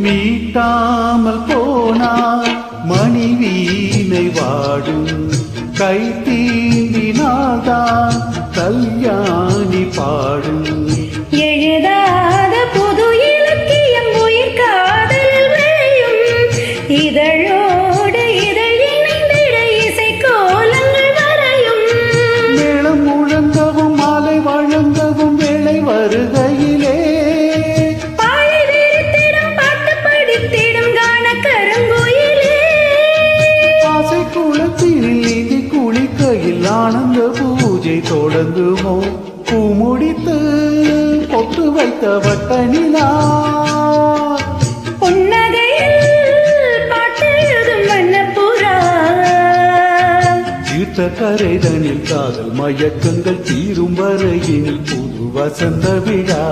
மீட்டாமல் போனால் மணி வீணை வாடும், கை தீண்டினால்தான் கல்யாணி பாடும். எழுதாத புது இலக்கியம் உயிர் காதலில் விளையும், இதழோடு இதழ் இணைந்திட இசை கோலங்கள் வரையும். மேளம் முழங்கவும் மாலை வழங்கவும் வேளை வருகையிலே பாழை விரித்திடும் பாட்டு படித்திடும் காண கருங்குயிலே. ஆசை குளத்தினில் நீதி குளிக்கையில் ஆனந்த பூஜை தொடங்குமோ, பூ முடித்து பொட்டு வைத்த வட்ட நிலா. புன்னகையில் பாட்டு எழுதும் வண்ணப்புறா. தீர்த்த கரைதனில் காதல் மயக்கங்கள் தீரும் வரையில் புது வசந்த விழா.